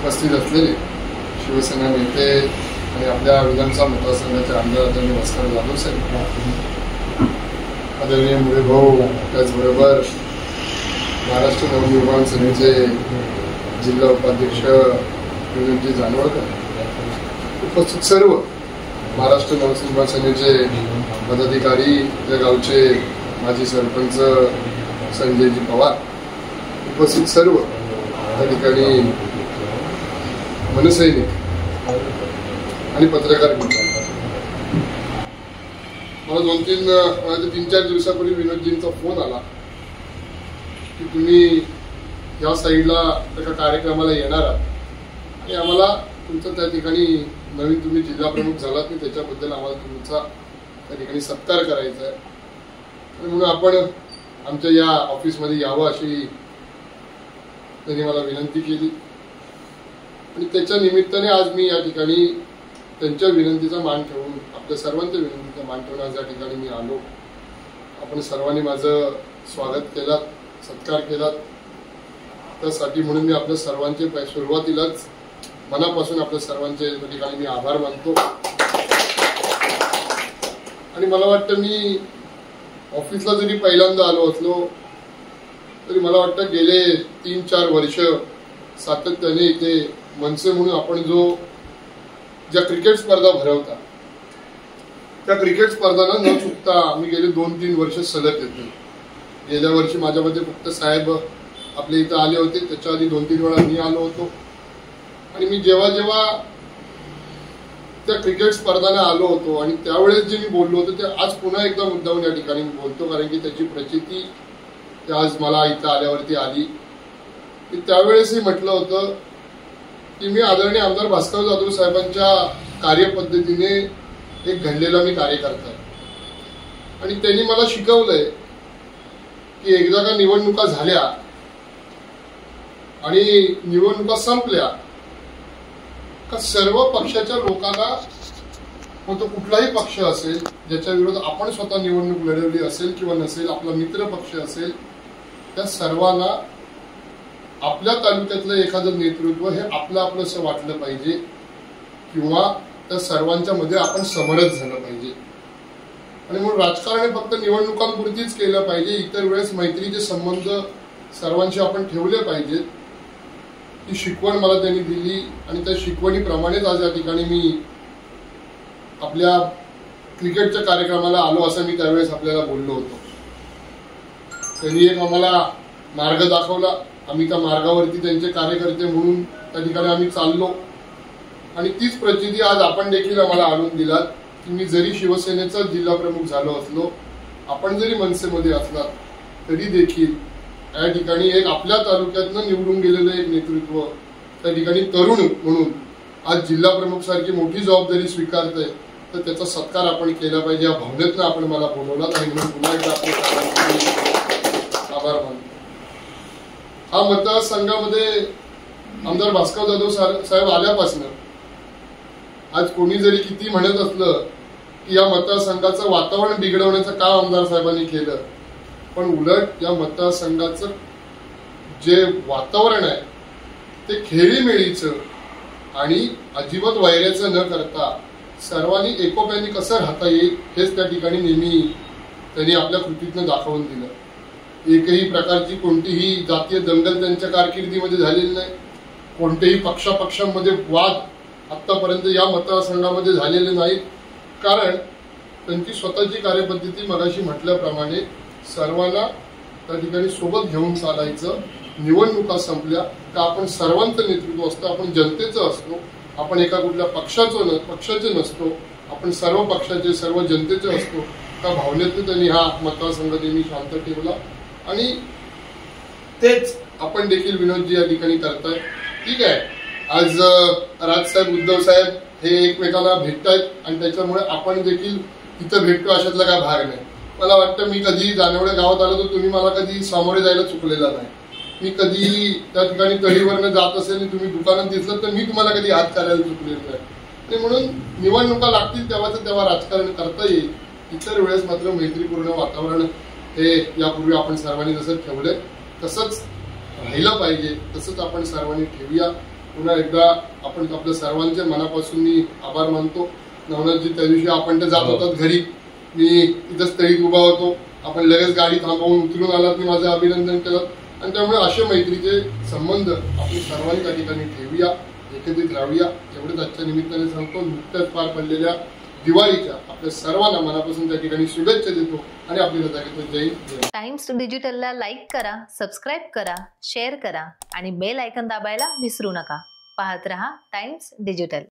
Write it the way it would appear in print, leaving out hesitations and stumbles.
उपस्थित असलेले शिवसेना नेते आणि आपल्या विधानसभा मतदारसंघाचे आमदार आदरणीय भास्कर जाधव साहेब, आदरणीय मुळे भाऊ, त्याचबरोबर महाराष्ट्र नवनिर्माण सेनेचे जिल्हा उपाध्यक्ष विनोदजी जानवळकर, उपस्थित सर्व महाराष्ट्र नवनिर्माण सेनेचे पदाधिकारी, त्या गावचे माजी सरपंच संजयजी पवार, उपस्थित सर्व त्या ठिकाणी मनसैनिक आणि पत्रकार मित्रांनो, मला 3-4 दिवसापूर्वी विनोदजींचा फोन आला की तुम्ही या साईडला एका कार्यक्रमाला येणार आहात आणि आम्हाला तुमचं त्या ठिकाणी नवीन तुम्ही जिल्हा प्रमुख झालात आणि त्याच्याबद्दल आम्हाला तुमचा त्या ठिकाणी सत्कार करायचा आहे आणि म्हणून आपण आमच्या या ऑफिसमध्ये यावं अशी त्यांनी मला विनंती केली आणि त्याच्या निमित्ताने आज मी या ठिकाणी त्यांच्या विनंतीचा मान ठेवून, आपल्या सर्वांच्या विनंतीचा मान ठेवून आज या ठिकाणी मी आलो. आपण सर्वांनी माझं स्वागत केलं, सत्कार केला, त्यासाठी म्हणून मी आपल्या सर्वांचे सुरुवातीलाच मनापासून आपल्या सर्वांचे या ठिकाणी मी आभार मानतो. आणि मला वाटतं मी ऑफिसला जरी पहिल्यांदा आलो असलो तरी मला वाटतं गेले 3-4 वर्ष सातत्याने इथे मनसे म्हणून आपण ज्या क्रिकेट स्पर्धा भरवता त्या क्रिकेट स्पर्धांना न चुकता मी गेले 2-3 वर्ष सलग येतो. गेल्या वर्षी माझ्यामध्ये फक्त साहेब आपल्या इथं आले होते, त्याच्या आधी 2-3 वेळा मी आलो होतो आणि मी जेव्हा त्या क्रिकेट स्पर्धांना आलो होतो आणि त्यावेळेस जे मी बोललो होतो ते आज पुन्हा एकदा मुद्दाहून या ठिकाणी मी बोलतो, कारण की त्याची प्रचिती आज मला इथं आल्यावरती आली. की त्यावेळेसही म्हटलं होतं की मी आदरणीय आमदार भास्कर जाधव साहेबांच्या कार्यपद्धतीने एक घडलेला मी कार्यकर्ता आहे आणि त्यांनी मला शिकवलंय की एकदा का निवडणुका झाल्या आणि निवडणुका संपल्या का सर्व पक्षाच्या लोकांना, मग तो कुठलाही पक्ष असेल ज्याच्या विरोधात आपण स्वतः निवडणूक लढवली असेल किंवा नसेल, आपला मित्र पक्ष असेल, त्या सर्वांना आपल्या तालुक्यातलं एखादं नेतृत्व हे आपलं असं वाटलं पाहिजे किंवा त्या सर्वांच्या मध्ये आपण समरस झालं पाहिजे. आणि म्हणून राजकारण फक्त निवडणुकांपुरतीच केलं पाहिजे, इतर वेळेस मैत्रीचे संबंध सर्वांशी आपण ठेवले पाहिजेत. ही शिकवण मला त्यांनी दिली आणि त्या शिकवणीप्रमाणेच आज या ठिकाणी मी आपल्या क्रिकेटच्या कार्यक्रमाला आलो असं मी त्यावेळेस आपल्याला बोललो होतो. त्यांनी एक आम्हाला मार्ग दाखवला, आम्ही त्या मार्गावरती त्यांचे कार्यकर्ते म्हणून त्या ठिकाणी आम्ही चाललो आणि तीच प्रचिती आज आपण देखील आम्हाला आणून दिलात की मी जरी शिवसेनेचा जिल्हा प्रमुख झालो असलो, आपण जरी मनसेमध्ये असलात तरी देखील या ठिकाणी एक आपल्या तालुक्यातनं निवडून गेलेलं एक नेतृत्व, त्या ठिकाणी तरुण म्हणून आज जिल्हा प्रमुख सारखी मोठी जबाबदारी स्वीकारतंय, तर त्याचा सत्कार आपण केला पाहिजे. या भावनेतनं आपण मला बोलवला आणि म्हणून पुन्हा एकदा आपले आभार मानतो. हा मतदारसंघामध्ये आमदार भास्कर जाधव साहेब आल्यापासून आज कोणी जरी किती म्हणत असलं की या मतदारसंघाचं वातावरण बिघडवण्याचं काम आमदार साहेबांनी केलं, पण उलट या मतदारसंघाचं जे वातावरण आहे ते खेळीमेळीचं आणि अजिबात वैराचं न करता सर्वांनी एकोप्याने कसं राहता येईल हेच त्या ठिकाणी नेहमी त्यांनी आपल्या कृतीतनं दाखवून दिलं. एकही प्रकारची कोणतीही जातीय दंगल त्यांच्या कारकिर्दीमध्ये झालेली नाही, कोणतेही पक्षापक्षांमध्ये वाद आतापर्यंत या मतदारसंघामध्ये झालेले नाहीत, कारण त्यांची स्वतःची कार्यपद्धती मगाशी म्हटल्याप्रमाणे सर्वांना त्या ठिकाणी सोबत घेऊन चालायचं. निवडणुका संपल्या का आपण सर्वांचं नेतृत्व असतं, आपण जनतेचं असतो, आपण एका कुठल्या पक्षाचे नसतो, आपण सर्व पक्षाचे सर्व जनतेचे असतो. त्या भावनेतून त्यांनी हा मतदारसंघ नेहमी शांत ठेवला आणि तेच आपण देखील विनोदजी या ठिकाणी करताय. ठीक आहे, आज राजसाहेब, उद्धव साहेब हे एकमेकांना भेटतायत आणि त्याच्यामुळे आपण देखील तिथं भेटतो अशातला काय भाग नाही. मला वाटतं मी कधी जानेवडे गावात आलो तर तुम्ही मला कधी सामोरे जायला चुकलेला नाही. मी कधी त्या ठिकाणी तळीवरनं जात असेल आणि तुम्ही दुकानात दिसलं तर मी तुम्हाला कधी हात करायला चुकलेलं नाही. ते म्हणून निवडणुका लागतील तेव्हा राजकारण करता येईल. इतर वेळेस मात्र मैत्रीपूर्ण वातावरण हे यापूर्वी आपण सर्वांनी जसं ठेवलंय तसंच राहिलं पाहिजे, तसंच आपण सर्वांनी ठेवूया. पुन्हा एकदा आपण आपल्या सर्वांचे मनापासून मी आभार मानतो. नवनाथजी, त्या दिवशी आपण तर जात होतात घरी, मी इथं स्थळीत उभा होतो, आपण लगेच गाडी थांबवून उतरून आलात, मी माझं अभिनंदन केलं. आणि त्यामुळे असे मैत्रीचे संबंध आपण सर्वांनी त्या ठिकाणी ठेवूया, एकत्रित राहूया एवढंच आजच्या निमित्ताने सांगतो. नुकत्याच पार पडलेल्या दिवाळीच्या आपल्या सर्वांना मनापासून त्या ठिकाणी शुभेच्छा देतो आणि आपली रजा घेतो. जय हिंद. टाइम्स डिजिटलला लाईक करा, सबस्क्राईब करा, शेअर करा आणि बेल आयकॉन दाबायला विसरू नका. पाहत रहा टाइम्स डिजिटल.